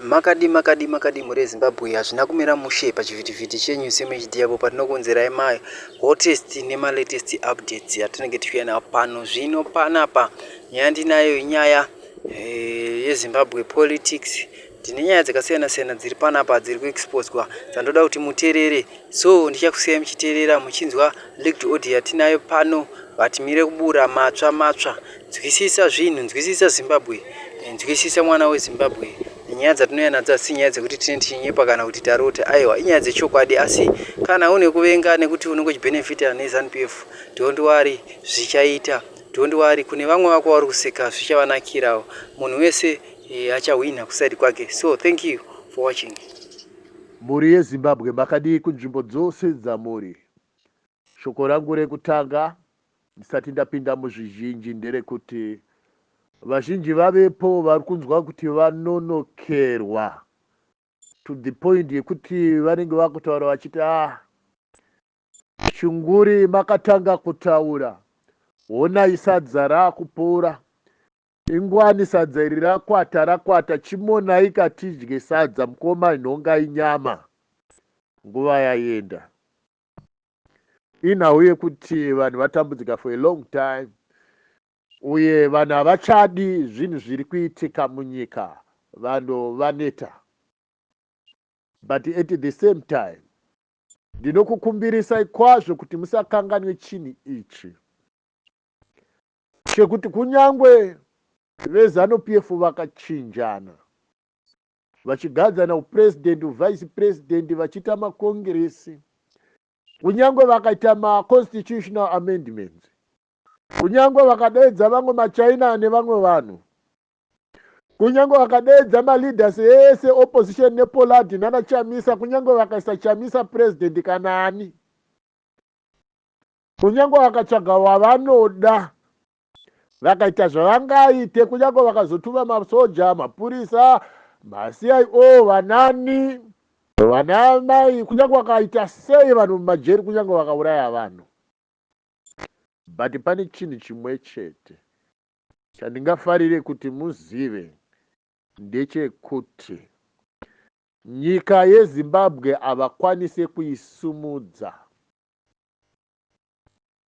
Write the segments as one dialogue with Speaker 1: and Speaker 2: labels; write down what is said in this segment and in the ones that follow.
Speaker 1: Makadi muri Zimbabwe hazvina kumira mushe pachivhitivhiti chenyu semuchidiyapo patinokonzerai hottest nemalatest updates yatinenge tichiuya nawo pano zvino panapa. Nyaya ndinayo inyaya yeZimbabwe politics. Tine nyaya dzakasiyana-siyana dziri panapa dziri kuexposwa dzandoda kuti muteerere, so ndichakusiyai muchiteerera muchinzwa leaked audio yatinayo pano. Vatimire kubura matsva nzwisisa zvinhu, nzwisisa Zimbabwe, nzwisisa mwana weZimbabwe. Nyaya dzatinoya nadzo asi nyaya dzekuti tine tichinyepa kana kuti tarota, aiwa inyaya dzechokwadi. Asi kana une kuvenga nekuti unongochibenefita neZANU-PF, don't worry, zvichaita. Don't worry, kune vamwe vako vari kuseka zvichavanakirawo. Munhu wese achawina kusaidi kwake. So thank you for watching.
Speaker 2: Muri yeZimbabwe makadi kunzvimbo dzose dzamuri. Shoko rangu rekutanga ndisati ndapinda muzvizhinji nderekuti vazhinji vavepo vari kunzwa kuti vanonokerwa to the point yekuti vanenge vakutaura vachiti shunguri makatanga kutaura, honai sadza raakupora, ingwani sadza iri rakwata chimonai katidye sadza, mukoma nhonga inyama. Nguva yaenda. Inhau yekuti vanhu vatambudzika for a long time, uye vanhu havachadi zvinhu zviri kuitika munyika, vanhu vaneta. But at the same time, ndinokukumbirisai kwazvo kuti musakanganwe chinhu ichi, chekuti kunyangwe veZANU-PF vakachinjana vachigadzana upresident, uvice president, vachiita makongresi, kunyangwe vakaita maconstitutional amendments, kunyangwe vakadeedza vamwe maChina nevamwe vanhu, kunyangwe vakadeedza maleaders ese opposition nePollard naChamisa, kunyangwe vakaisa Chamisa president kana ani, kunyangwe vakatsvaga wavanoda, vakaita zvavangaite, kunyangwe vakazotuma masoja, mapurisa, maCIO, vanani, vanamai, kunyangwe vakaita sei vanhu mumajeri, kunyangwe vakauraya vanhu. But pane chinhu chimwe chete chandingafarire kuti muzive, ndechekuti nyika yeZimbabwe havakwanise kuisumudza.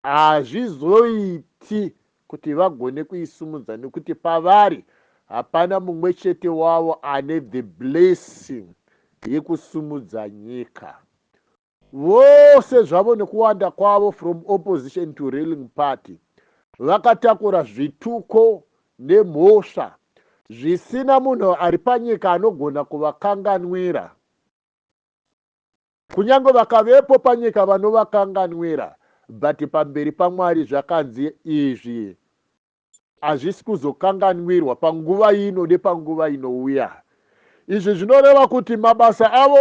Speaker 2: Hazvizoiti kuti vagone kuisumudza nekuti pavari hapana mumwe chete wavo ane the blessing yekusumudza nyika. Vose zvavo nekuwanda kwavo from opposition to ruling party vakatakura zvituko nemhosva zvisina munhu ari panyika anogona kuvakanganwira. Kunyange vakavepo panyika vanovakanganwira, but pamberi paMwari zvakanzi izvi hazvisi kuzokanganwirwa panguva ino nepanguva inouya. Izvi zvinoreva kuti mabasa avo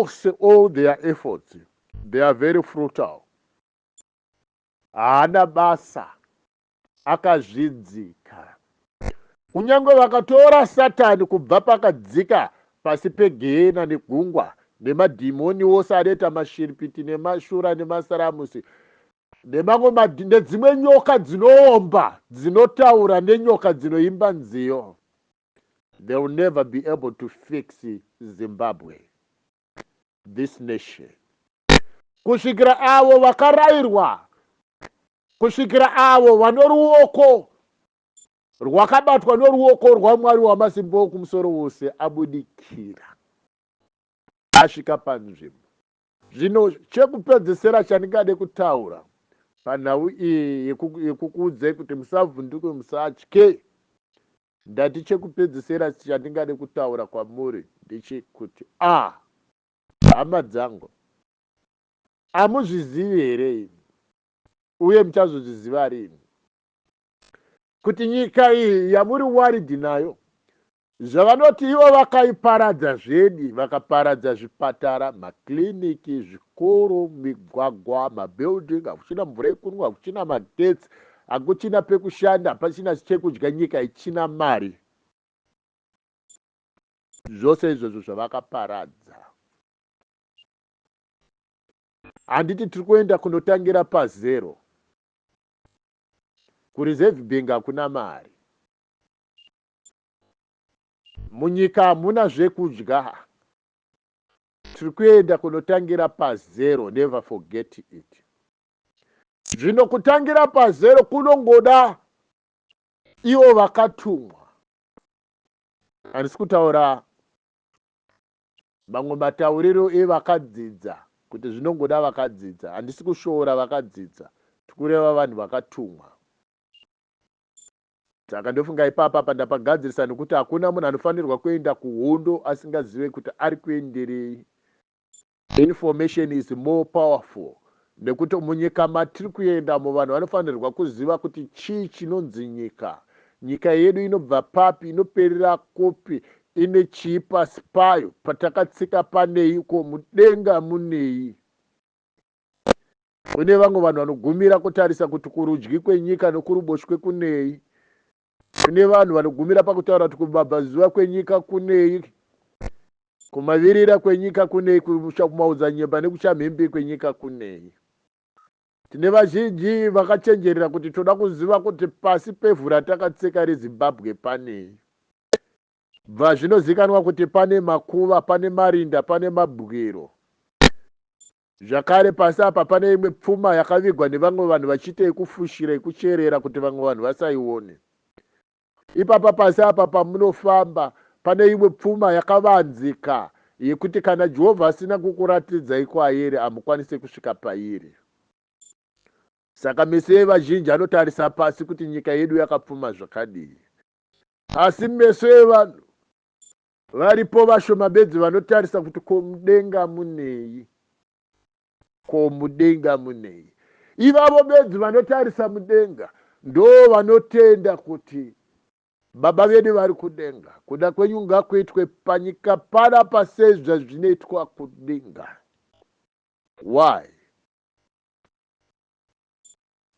Speaker 2: ose, all their efforts, they are very futile. Haana basa, akazvidzika. Kunyange vakatora Satani kubva pakadzika pasi pegehena negungwa, nemadhimoni wose anoita mashiripiti nemashura nemasaramusi, nedzimwe nyoka dzinoomba, dzinotaura nenyoka dzinoimba nziyo, they will never be able to fix Zimbabwe, this nation. Kusvikira avo vakarayirwa, kusvikira avo vano ruoko rwakabatwa noruoko rwaMwari wamasimba okumusoro wose abudikira, asvika panzvimbo. Zvino chekupedzisira chandingade kutaura panhau iyi yekukuudzai kuti musavhunduke, musatye, ndati chekupedzisira chandingade kutaura kwamuri ndechekuti hama dzangu, hamuzvizivi here uye muchazozviziva rini kuti nyika iyi yamuri waridhi nayo, zvavanoti ivo vakaiparadza zvedi, vakaparadza zvipatara, makliniki, zvikoro, migwagwa, mabuilding, hakuchina mvura yekunwa, hakuchina magetsi, hakuchina pekushanda, hapachina chekudya, nyika ichina mari. Zvose izvozvo zvavakaparadza. Handiti tiri kuenda kunotangira pazero. Kureserve bank hakuna mari. munyika hamuna zvekudya. Tiri kuenda kunotangira pazero, never forget it. Zvino kutangira pazero kunongoda ivo vakatumwa. Handisi kutaura mamwe matauriro evakadzidza kuti zvinongoda vakadzidza. Handisi kushoora vakadzidza, tikureva vanhu vakatumwa. Saka ndofunga ipapa pandapagadzirisa nekuti hakuna munhu anofanirwa kuenda kuhondo asingazive kuti ari kuenderei. Information is more powerful. Nekuti munyika matiri kuendamo vanhu vanofanirwa kuziva kuti chii chinonzi nyika. Nyika yedu inobva papi, inoperera kupi, ine chii pasi payo, patakatsika panei, ko mudenga munei. Kune vamwe vanhu vanogumira kutarisa kuti kurudyi kwenyika nokuruboshwe kunei. Kune vanhu vanogumira pakutaura kuti kumabvazuva kwenyika kunei, kumavirira kwenyika kunei, kumaodzanyemba nekuchamhembe kwenyika kunei. Tine vazhinji vakachenjerera kuti toda kuziva kuti pasi pevhu ratakatsika reZimbabwe panei. Bva zvinozikanwa kuti pane makuva, pane marinda, pane mabwero. Zvakare pasi apa pane imwe pfuma yakavigwa nevamwe vanhu vachiita yekufushira, yekucherera kuti vamwe vanhu vasaione. Ipapa pasi apa pamunofamba pane imwe pfuma yakavanzika yekuti kana Jehovha asina kukuratidzai kwairi hamukwanisi kusvika pairi. Saka meso evazhinji anotarisa pasi kuti nyika yedu yakapfuma zvakadii. Asi meso evanhu varipo vashoma bedzi vanotarisa kuti ko mudenga munei, ko mudenga munei. Ivavo bedzi vanotarisa mudenga ndo vanotenda kuti baba vedu vari kudenga. Kuda kwenyu ngakuitwe panyika panapa sezvazvinoitwa kudenga. Why?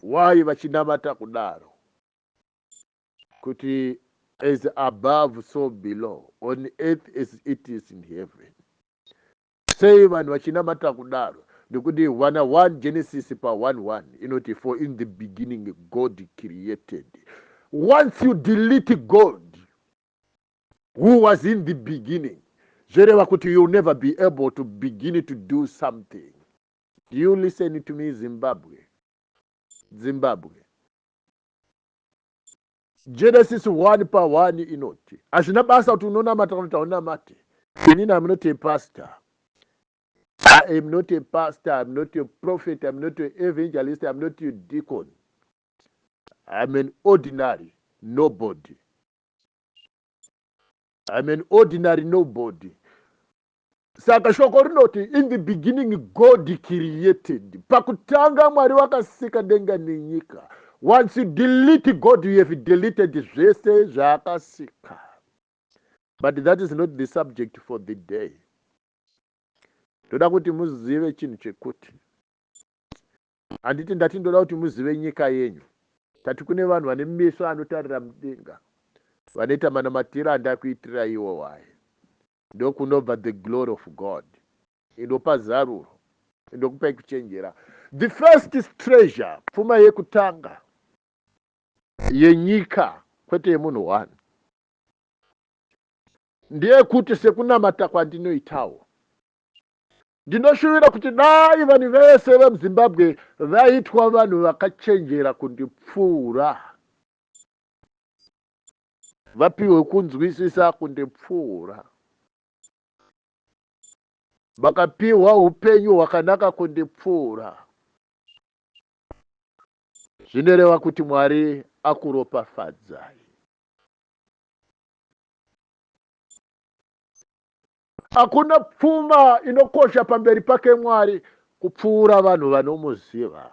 Speaker 2: Why vachinamata kudaro? Kuti as above so below, on earth as it is in heaven. Sei vanhu vachinamata kudaro? Ndikuti 1 Genesis pa 1:1 inoti for in the beginning God created. Once you delete God, who was in the beginning, zvereva kuti you'll never be able to begin to do something. Do you listen to me, Zimbabwe? Zimbabwe. Genesis 1 pa 1 inoti hazvina basa kuti unonamata kana kuti haunamati. Inini I'm not a pastor. I am not a pastor, I'm not a prophet, I'm not an evangelist, I'm not a deacon. I'm an ordinary nobody. I'm an ordinary nobody. Saka shoko rinoti in the beginning God created. Pakutanga Mwari wakasika denga nenyika. Once you delete God, you have deleted zvese zvakasika. But that is not the subject for the day. Ndoda kuti muzive chinhu chekuti handiti ndati ndoda kuti muzive nyika yenyu. Tati kune vanhu vane meso anotarira mudenga, vanoita manamatiro andakuitira iwo waye. Ndokunobva the glory of God. Inopa zaruro, inokupa kuchenjera. The first treasure, pfuma yekutanga yenyika, kwete yemunhu one, ndeyekuti sekunamata kwandinoitawo, ndinoshuvira kuti dai vanhu vese vemuZimbabwe vaitwa vanhu vakachenjera kundipfuura, vapiwe kunzwisisa kundipfuura, vakapiwa upenyu hwakanaka kundipfuura. Zvinoreva kuti Mwari akuropafadzai. Hakuna pfuma inokosha pamberi pake Mwari kupfuura vanhu vanomuziva,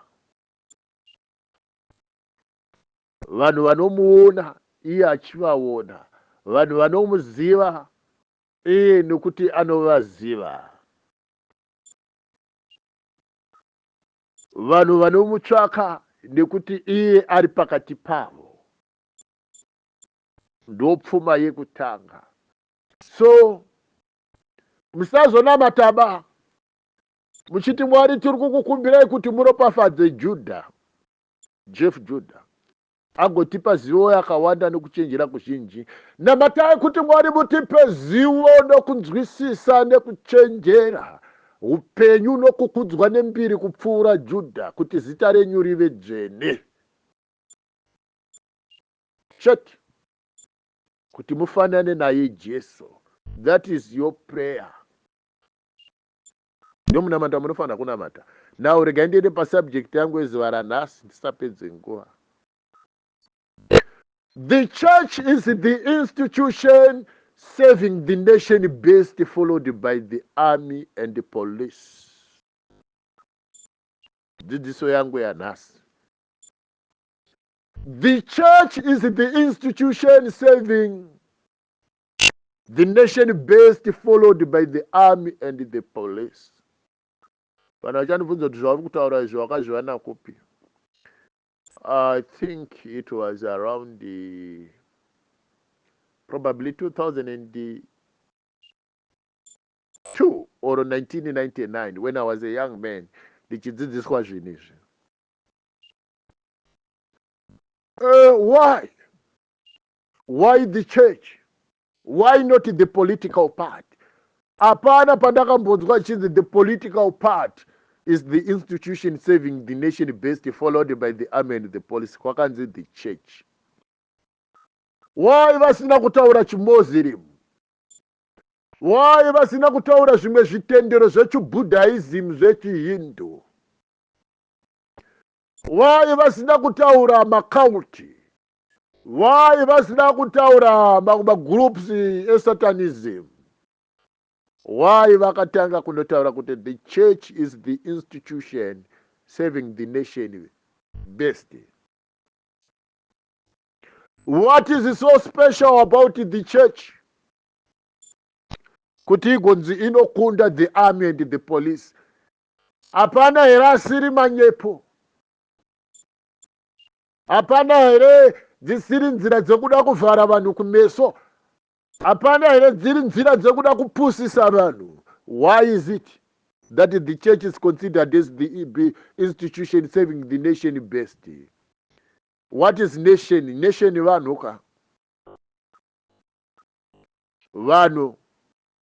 Speaker 2: vanhu vanomuona iye achivaona, vanhu vanomuziva iye nokuti anovaziva, vanhu vanomutsvaka nekuti iye ari pakati pavo. Ndopfuma yekutanga. So musazonamata muchiti Mwari tiri kukukumbirai kuti muropafadze Jeff Judah. agotipa zivo yakawanda nekuchenjera kuzhinji. Namatai kuti Mwari mutipe zivo nokunzwisisa nekuchenjera, upenyu nokukudzwa nembiri kupfuura Judha, kuti zita renyu rive dzvene. Chete kuti mufanane naye Jesu. That is your prayer. Ndomunamata munofanira kunamata. Now regai ndiende pasubject yangu yezuva ranhasi ndisapedze nguva. The church is the institution serving the nation best, followed by the army and the police. Dzidziso yangu yanhasi. The church is the institution serving the nation best, followed by the army and the police. Vanhu vachandibvunza kuti zvauri kutaura izvo wakazviwana kupi? I think it was around probably 2002 or 1999 when I was a young man. Ndichidzidziswa zvinhu izvi. Why? Why the church? Why not the political part? Apana pandakambonzwa chinzi the political part is the institution serving the nation best, followed by the army and the police. Kwakanzi the church. Why vasina kutaura chiMuslim? Why vasina kutaura zvimwe zvitendero zvechiBuddhism, zvechiHindu? Why vasina kutaura makulti? Why vasina kutaura magroups esatanism? Why vakatanga kundotaura kuti the church is the institution serving the nation best? What is so special about the church? Kuti igonzi inokunda the army and the police. Hapana here asiri manyepo. Hapana here dzisiri nzira dzekuda kuvhara vanhu kumeso. Hapana here dziri nzira dzekuda kupusisa vanhu. Why is it that the church is considered as the institution serving the nation best? What is nation? Nation vanhu ka? Vanhu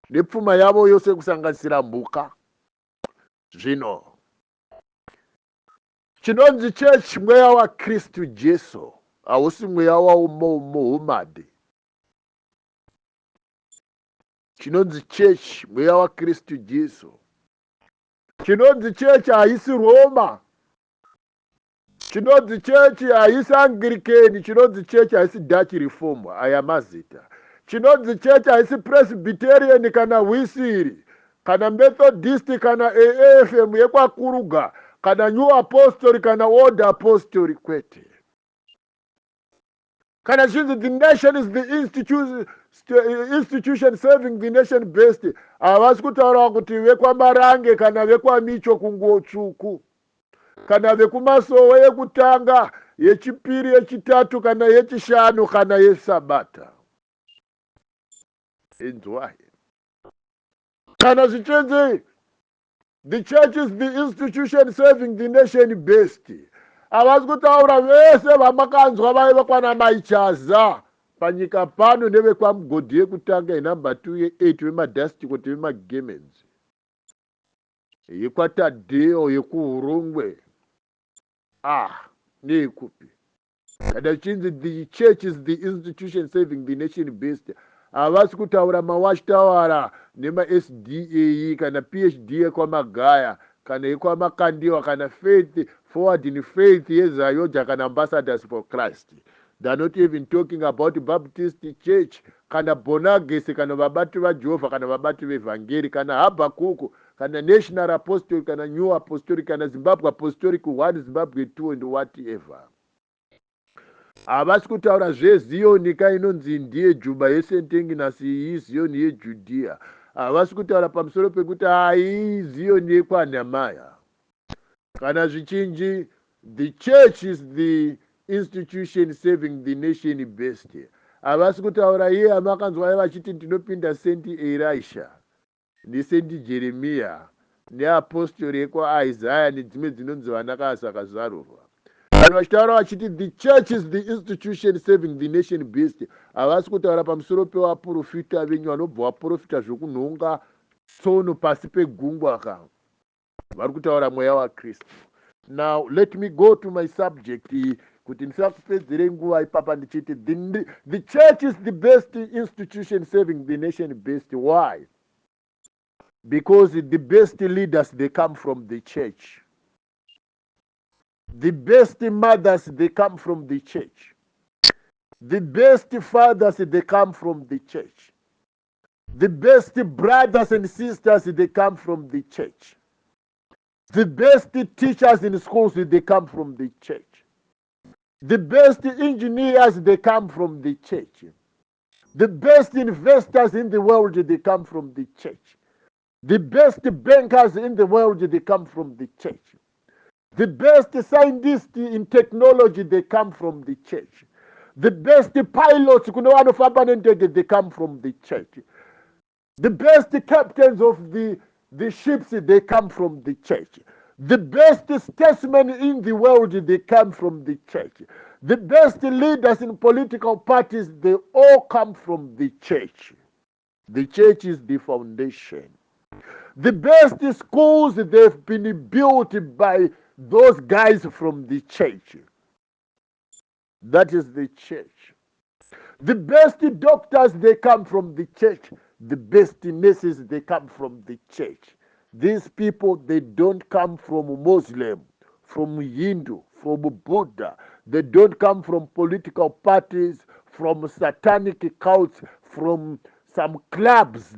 Speaker 2: nepfuma yavo yose kusanganisira mhuka. Zvino chinonzi church mweya waKristu Jesu, hausi mweya waMuhammad. Chinonzi church mweya waKristu Jesu. Chinonzi church haisi Roma. Chinonzi church haisi Anglican. Chinonzi church haisi Dutch Reform. Aya mazita. Chinonzi church haisi Presbyterian kana Wisiri, kana Methodist kana AFM yekwakuruga, kana New Apostolic kana Old Apostolic kwete. Kana chinzi the nation is the institution serving the nation best. Havasi kutaura kuti vekwaMarange kana vekwamicho kungotsvuku, kana vekumasowe yekutanga, yechipiri, yechitatu kana yechishanu kana yeSabata. Inzwai. Kana zvichenzi the church is the institution serving the nation best. Havasi kutaura vese vamakanzwa vaiva kwana Maichaza panyika pano nevekwamugodhi yekutanga yenumber 2 ye8 vemadhasti kuti vemagemens, yekwatadheo, yekuhurungwe, neyekupi. Kana chinzi the church is the institution serving the nation best, havasi kutaura mawatchtawara nemaSDA kana PhD yekwamagaya kana yekwamakandiwa kana faith forward in faith yeZayoja kana ambassadors for Christ. They are not even talking about Baptist church kana Bonages kana vabati vaJehovha kana vabati vevhangeri kana Habakuku kana National Apostolic kana New Apostolic kana Zimbabwe Apostolic 1, Zimbabwe 2 and whatever. Havasi kutaura zveZioni inonzi ndiye Juba yesentengi nasi iyi Zioni yeJudea. Havasi kutaura pamusoro pekuti hai Zioni yekwaNamaya. Kana zvichinji the church is the institution serving the nation best. Havasi kutaura iye amakanzwa vachiti ndinopinda sendi Elisha nesendi Jeremiah neapostoli ekwaIsaiah nedzimwe dzinonzi vanakasakazarurwa. vanhu vachitaura vachiti the church is the institution serving the nation best. Havasi kutaura pamusoro pevaprofita venyu vanobva vaprofita zvokunhonga tsono pasi pegungwa ka. Vari kutaura mweya waKristu. Now let me go to my subject kuti ndisakupedzere nguva ipapa ndichiti the church is the best institution serving the nation best. Why? Because the best leaders, they come from the church. The best mothers, they come from the church. The best fathers, they come from the church. The best brothers and sisters, they come from the church. The best teachers in schools, they come from the church. The best engineers, they come from the church. The best investors in the world, they come from the church. The best bankers in the world, they come from the church. The best scientists in technology, they come from the church. The best pilots, they come from the church. The best captains of the ships, they come from the church. The best statesmen in the world, they come from the church. The best leaders in political parties, they all come from the church. The church is the foundation. The best schools, they've been built by those guys from the church. That is the church. The best doctors, they come from the church. The best nurses, they come from the church. These people, they don't come from Muslim, from Hindu, from Buddha. They don't come from political parties, from satanic cults, from some clubs.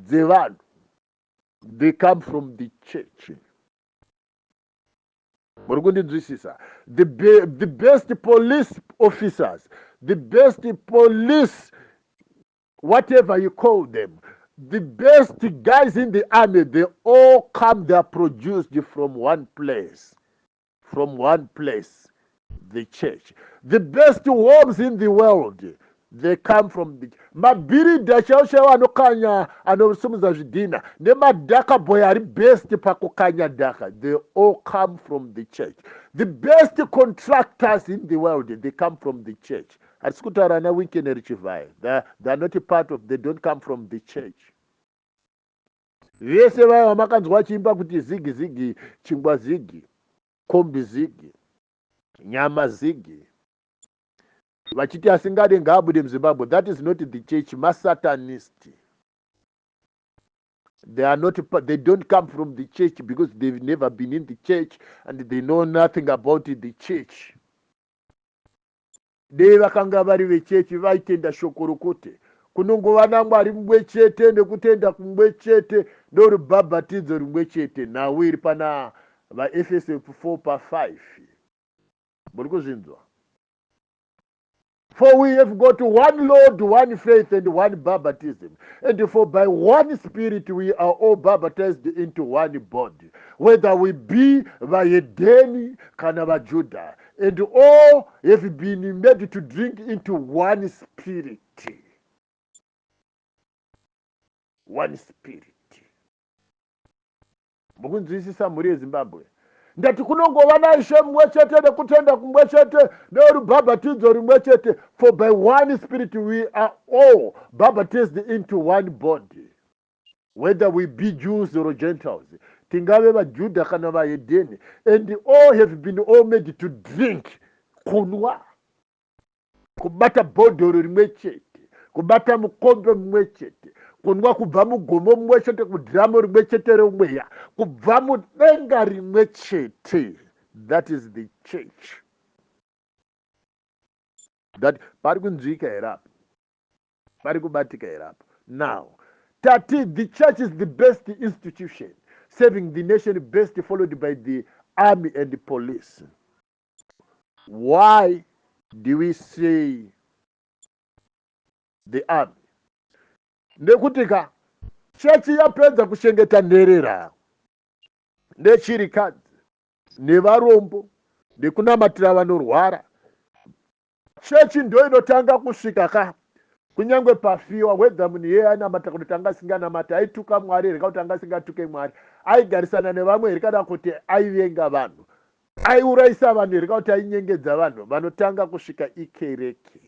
Speaker 2: They come from the church. The best police officers, the best police, whatever you call them, the best guys in the army, they all come, they are produced from one place. From one place, the church. The best homes in the world, they come from the mabirida chauchawa anokanya anosumuza zvidhina nemadhaka boy ari best pakukanya dhaka, they all come from the church. The best contractors in the world, they come from the church. Hatisi kutaura ana Winkeni Richivai, they are not a part of, they don't come from the church. Vese vaya vamakanzwa chiimba kuti zigi zigi, chingwa zigi, kombi zigi, nyama zigi, vachiti asingade ngaabude muZimbabwe. That is not the church. Masatanist. They don't come from the church because they've never been in the church and they know nothing about the church. Dei vakanga vari vechechi vaitenda shoko rokuti kunongova naMwari mumwe chete nekutenda kumwe chete norubhabhatidzo rumwe chete. Nawo iri pana vaEfeso 4:5. Muri kuzvinzwa? For we have got one Lord, one faith, and one baptism. And for by one Spirit we are all baptized into one body. Whether we be vaHedeni kana vaJuda. And all have been made to drink into one Spirit. One Spirit. Mukunzwisisa muri yeZimbabwe. Ndati kunongova naIshe mumwe chete nekutenda kumwe chete norubhabhatidzo rumwe chete. For by one Spirit we are all baptized into one body. Whether we be Jews or Gentiles. Tingave vaJudha kana vaHedeni. And all have been all made to drink. Kunwa. Kubata bhodhoro rimwe chete. Kubata mukombe mumwe chete. Kunwa kubva mugomo mumwe chete, kudhiramu rimwe chete remweya, kubva mudenga rimwe chete. That is the church. That pari kunzwika here apa, pari kubatika here apa. Now, the church is the best institution serving the nation, best followed by the army and the police. Why do we say the army? Nekutika chechi yapedza kushengeta nherera nechirikadzi nevarombo nekunamatira vanorwara, chechi ndo inotanga kusvika kunyangwe pafiwa, whether munhu iye ainamata kuti tanga asinganamata, aituka Mwari here kana kuti tanga asingatuke Mwari, aigarisana nevamwe here kana kuti aivenga vanhu. aiurayisa vanhu rikauti ainyengedza vanhu vanotanga kusvika ikereke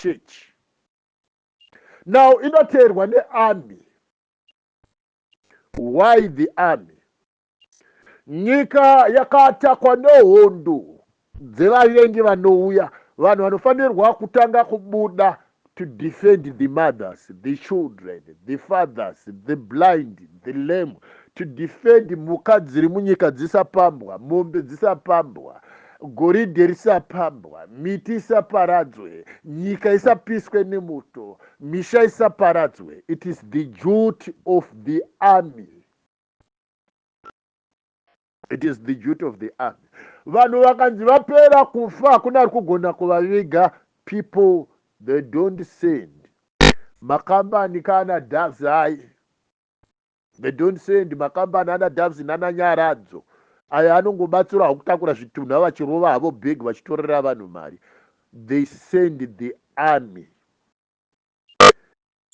Speaker 2: church. Now inoteerwa nearmy. Why the army? Nyika yakatakwa nehondo dzevavengi vanouya. Vanhu vanofanirwa kutanga kubuda to defend the mothers, the children, the fathers, the blind, the lame, to defend mhuka dziri munyika dzisapambwa, mombe dzisapambwa, goridhe risapambwa, miti isaparadzwe, nyika isapiswe nemoto, misha isaparadzwe. It is the duty of the army. It is the duty of the army. Vanhu vakanzi vapera kufa hakuna ari kugona kuvaviga. People, they don't send makambani kana dhavzai. They don't send makambani ana dhavzi nana nyaradzo aya anongobatsira kutakura zvitunha vachirova havo bhegi vachitorera vanhu mari. They send the army.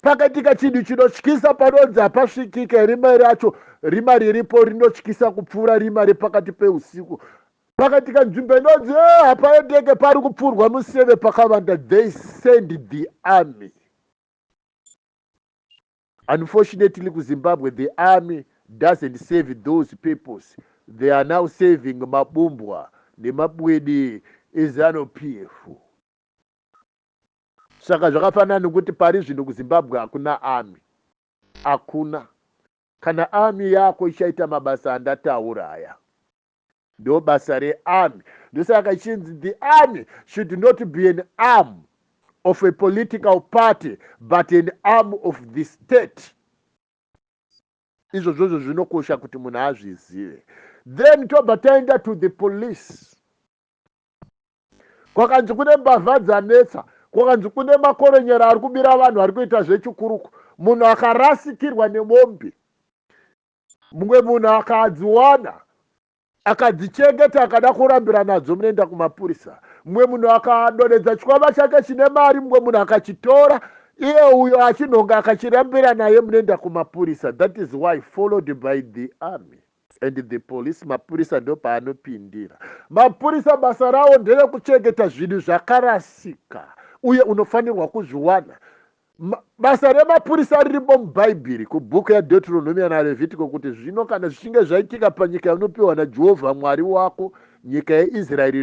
Speaker 2: Pakatika chinhu chinotyisa panonzi hapasvikike rima racho, rima riripo rinotyisa kupfuura rima repakati peusiku. Pakatika nzvimbo inonzi hapaendeke pari kupfurwa museve pakavanda. They send the army. Unfortunately, kuZimbabwe, the army doesn't save those peoples. They are now saving mabumbwa nemabwedi eZANU-PF. Saka zvakafanana nokuti pari zvino kuZimbabwe hakuna army. Hakuna. Kana army yako ichaita mabasa andataura aya, ndo basa rearmy. Ndosaka chinzi the army should not be an arm of a political party but an arm of the state. Izvozvo zvinokosha kuti munhu azvizive. Then tobva taenda to the police. Kwakanzi kune mbavha dzanetsa, kwakanzi kune makoronyera ari kubira vanhu ari kuita zvechikuruku. Munhu akarasikirwa nemombe, mumwe munhu akadziwana akadzichengeta akada kurambira nadzo, munoenda kumapurisa. Mumwe munhu akadonedza chikwama chake chine mari, mumwe munhu akachitora, iye uyo achinhonga akachirambira naye, munoenda kumapurisa. That is why followed by the army and the police. Mapurisa ndo paanopindira. Mapurisa basa rawo nderekuchengeta zvinhu zvakarasika uye unofanirwa kuzviwana. Basa remapurisa riripo mubhaibheri kubhuku yaDeuteronomy naLevhitiko kuti zvino kana zvichinge zvaitika panyika yaunopiwa naJehovha Mwari wako, nyika yeIsraeri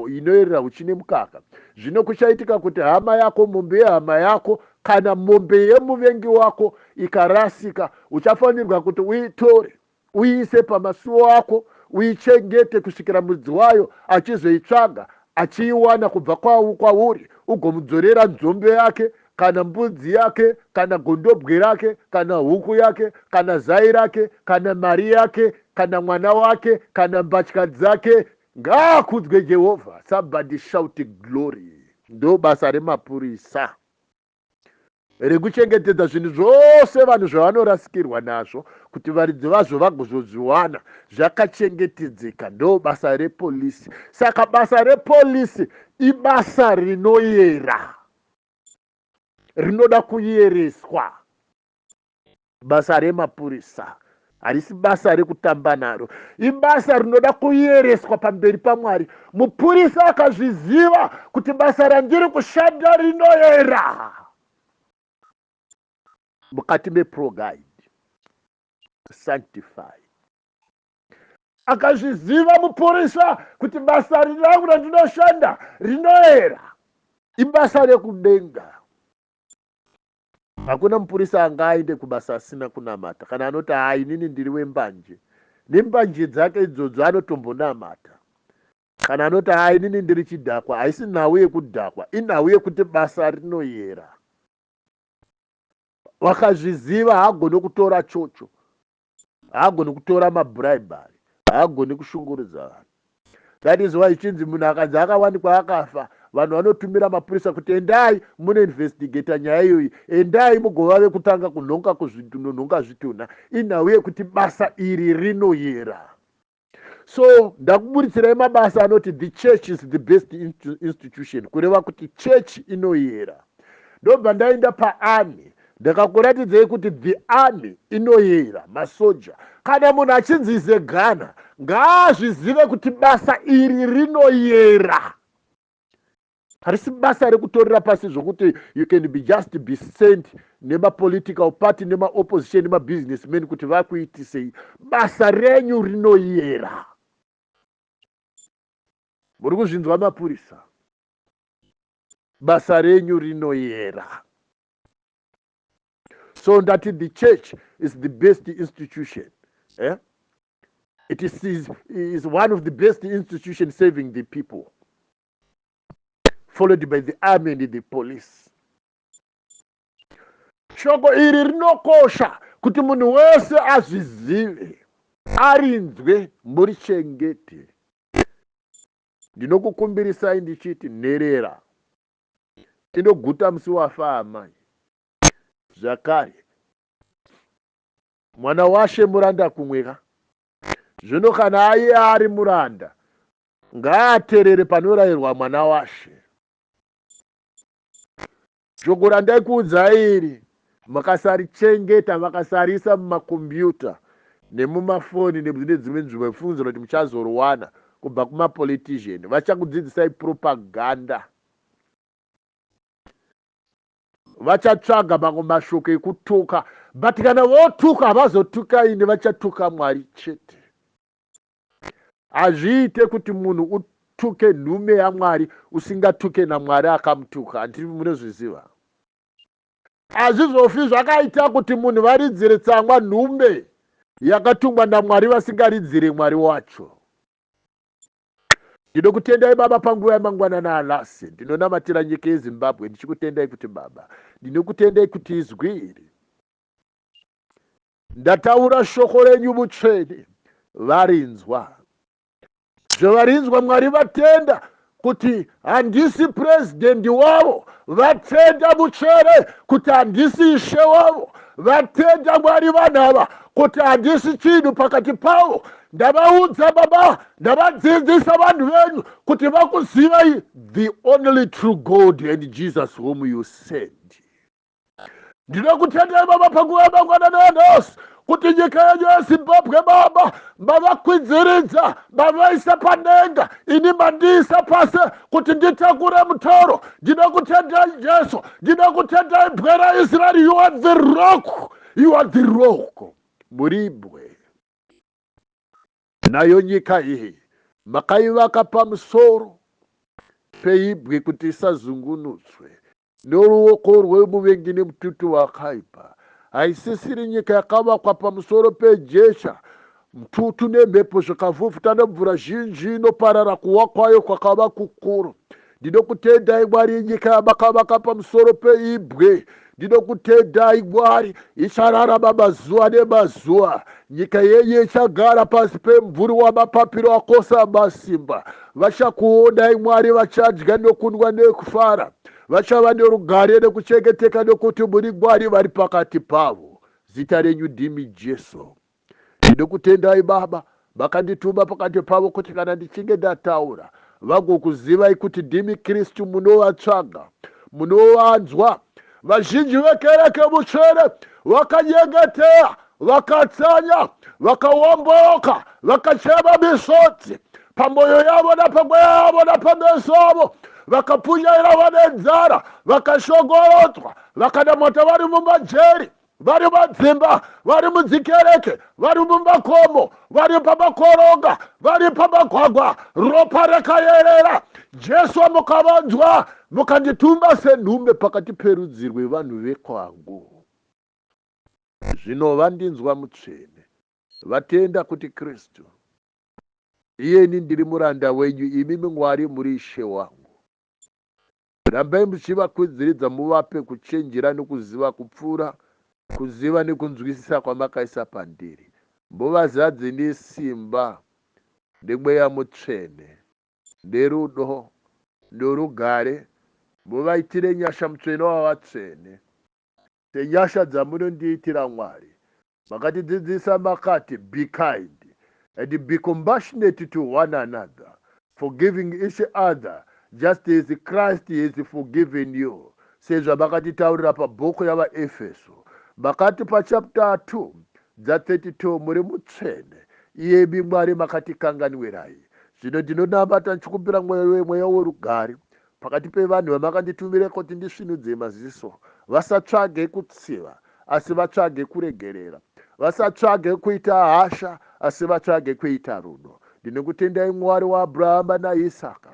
Speaker 2: inoyerera uchi nemukaka, zvino kuchaitika kuti hama yako, mombe yehama yako kana mombe yemuvengi wako ikarasika, uchafanirwa kuti uitore uiise pamasuo ako, uichengete kusvikira mudzi wayo achizoitsvaga, achiiwana kubva kwauri, ugomudzorera nzombe yake kana mbudzi yake kana gondobwe rake kana huku yake kana zai rake kana mari yake kana mwana wake kana mbatya dzake. Ngaakudzwe Jehovha. Somebody shout glory. Ndo basa remapurisa rekuchengetedza zvinhu zvose vanhu zvavanorasikirwa nazvo kuti varidzi vazvo vagozozviwana zvakachengetedzeka. Ndo basa repolisi. Saka basa repolisi ibasa rinoyera, rinoda kuyereswa. Basa remapurisa harisi basa rekutamba naro, ibasa rinoda kuyereswa pamberi paMwari. Mupurisa akazviziva kuti basa randiri kushanda rinoyera mukati meProguide Sanctify, akazviziva mupurisa kuti basa rangu randinoshanda rinoyera, ibasa rekudenga. Hakuna mupurisa angaende kubasa asina kunamata. Kana anoti inini ndiri wembanje, nembanje dzake idzodzo anotombonamata. Kana anoti inini ndiri chidhakwa, haisi nhau yekudhakwa, inhau yekuti basa rinoyera. Wakazviziva haagoni kutora chocho, haagoni kutora mabribery, haagoni kushungurudza vanhu. That is why chinzi munhu akanzi akawanikwa akafa, vanhu vanotumira mapurisa kuti endai mune investigata nyaya iyoyi, endai mugova vekutanga kunhonga zvitunha. Inhau yekuti basa iri rinoyera. So ndakubudisirai mabasa anoti the church is the best institution, kureva kuti church inoyera. Ndobva ndaenda paarmy, ndakakuratidzai kuti the army inoyera, masoja. Kana munhu achinzi Ghana, ngaazvizive kuti basa iri rinoyera. Harisi basa rekutorera pasi zvokuti you can be sent nemapolitical party nemaopposition nemabusinessmen kuti vakuitisei. Basa renyu rinoyera. Muri kuzvinzwa mapurisa? Basa renyu rinoyera. So that the church is the best institution. It is one of the best institutions serving the people, followed by the army and the police. Shoko iri rinokosha kuti munhu wese azvizive, arinzwe, murichengete. Ndinokukumbirisai ndichiti nherera inoguta musi wafa amai. Zvakare mwana washe muranda kumweka. Zvino kana aiye ari muranda ngaateerere panorayirwa mwana washe. Shoko randai kuudzai iri makasarichengeta, makasarisa mumakombiyuta nemumafoni nemune dzimwe nzvimbo, funziro kuti muchazorwana kubva kumapolitician. Vachakudzidzisai propaganda. Vachatsvaga mamwe mashoko ekutuka, but kana votuka havazotukai vachatuka Mwari chete. Hazviite kuti munhu utuke nhume yaMwari usingatuke naMwari akamutuka. Handiti munozviziva? Hazvizofi zvakaita kuti munhu varidzire tsangwa nhume yakatungwa naMwari vasingaridzire Mwari wacho. Ndinokutendai Baba panguva yamangwanana alasi. Ndinonamatira nyika yeZimbabwe ndichikutendai kuti Baba, ndinokutendai kuti izwi iri ndataura shoko renyu mutsvene varinzwa. Zvovarinzwa Mwari vatenda kuti handisi president wavo, vatenda mutsvene kuti handisi ishe wavo, vatenda Mwari vanhava kuti handisi chinhu pakati pavo. Ndavaudza Baba, ndavadzidzisa vanhu venyu kuti vakuzivai the only true God and Jesus whom you sent. Ndinokutendai Baba panguva yamangwanana anhasi kuti nyika yenyu yeZimbabwe Baba mavakwidziridza, mavaisa panenga, ini mandiisa pasi kuti nditakure mutoro. Ndinokutendai Jesu, ndinokutendai bwera Israeli. You are the rock, you are the rock. Muribwe nayo nyika iyi makaivaka pamusoro peibwe kuti isazungunutswe noruoko rwemuvengi nemututu wakaipa. Haisisiri nyika yakavakwa pamusoro pejecha, mututu nemhepo zvakavhuvhuta nemvura zhinji inoparara. Kuwa kwayo kwakava kukuru. Ndinokutendai Mwari, nyika yamakavaka pamusoro peibwe. Ndinokutendai Mwari, ichararama mazuva nemazuva. Nyika yenyu ichagara pasi pemvuri wamapapiro akosa amasimba. Vachakuonai Mwari, vachadya nokunwa nekufara. Vachava nerugare nekuchengeteka nokuti muri Mwari vari pakati pavo. Zita renyu ndimi Jesu. Ndinokutendai Baba, vakandituma pakati pavo kuti kana ndichinge ndataura vagokuzivai kuti ndimi Kristu munovatsvaga, munovanzwa. Vazhinji vekereke mutsvene vakanyengeteya, vakatsanya, vakawomboroka, vakachema misodzi pamwoyo yavo napamweya yavo napameso avo, vakapunyaira vane nzara, vakashongorodzwa, vakanamata vari mumajeri, vari madzimba, vari mudzikereke, vari mumakomo, vari pamakoronga, vari pamagwagwa. Ropa rakayerera. Jesu mukavanzwa, mukandituma senhume pakati perudzi rwevanhu vekwangu. Zvino vandinzwa mutsvene, vatenda kuti Kristu iyeni ndiri muranda wenyu, imi Mwari muri Ishe wangu. Rambai muchivakwidziridza, muvape kuchenjera nokuziva kupfuura, kuziva nekunzwisisa kwamakaisa pandiri. Muvazadze nesimba nemweya mutsvene, nerudo norugare. Muvaitire nyasha mutsvene wavatsvene senyasha dzamunondiitira Mwari. Makatidzidzisa makati, be kind and be compassionate to one another, forgiving each other just as Christ is forgiven you. Sezvamakatitaurira pabhuku yavaEfeso, makati pachapter 2 dza 32 muri mutsvene. iyemi Mwari makatikanganwirai. Zvino ndinonamata ndichikumbira mweya worugare pakati pevanhu vamakanditumira kuti ndisvinudze maziso, vasatsvage kutsiva asi vatsvage kuregerera, vasatsvage kuita hasha asi vatsvage kuita rudo. Ndinokutendai Mwari waAbrahama naIsaka,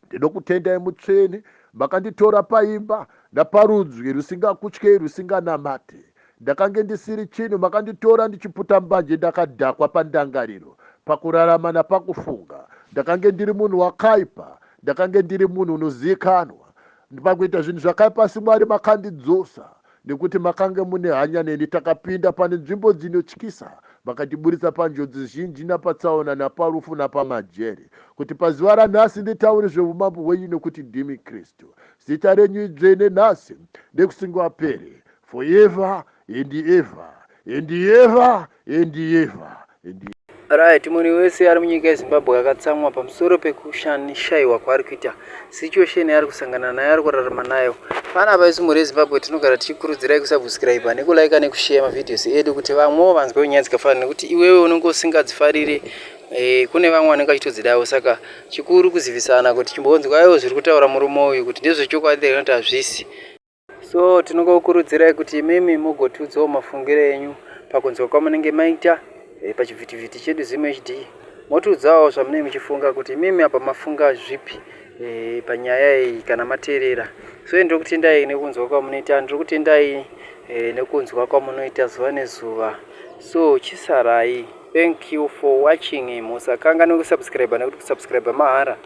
Speaker 2: ndinokutendai mutsvene, makanditora paimba naparudzi rusingakutyi rusinganamate. Ndakange ndisiri chinhu, makanditora ndichiputa mbanje, ndakadhakwa pandangariro, pakurarama napakufunga. Ndakange ndiri munhu wakaipa, ndakange ndiri munhu unozikanwa pakuita zvinhu zvakaipa, asi Mwari makandidzosa nekuti makange mune hanya neni. Takapinda pane nzvimbo dzinotyisa, makatiburitsa panjodzi zhinji napatsaona naparufu napamajeri, kuti pazuva ranhasi nditaure zveumambo hwenyu nekuti ndimi Kristu. Zita renyu dzvene nhasi nekusingaperi, forever and ever and ever and ever and
Speaker 1: Right, munhu wese ari munyika yeZimbabwe akatsamwa pamusoro pekushaiwa kwaari kuita, situation yaari kusangana nayo, ari kurarama nayo. Pana isu mhuri yeZimbabwe tinogara tichikurudzirai kusubscribe nekulaika nekushare mavhidhios edu kuti vamwewo vanzwewo nyaya dzikafanira, nekuti iwewe unenge usingadzifariri kune vamwe vanenge vachitodzidawo. Saka chikuru kuzivisana kuti chimbonzwaiwo zviri kutaura murume uyu kuti ndezvechokwadi kana kuti hazvisi. So tinokukurudzirai kuti imimi mugotudzawo mafungiro enyu pakunzwa kwamunenge maita pachivhitivhiti chedu Zim HD, motudzawo zvamunenge muchifunga kuti imimi apa mafunga zvipi panyaya iyi kana mateerera. So ndiri kutendai nekunzwa kwamunoita, ndiri kutendai nekunzwa kwamunoita zuva nezuva. So chisarai. Thank you for watching. Musakanga nekusubscribe nekuti kusubscribe mahara.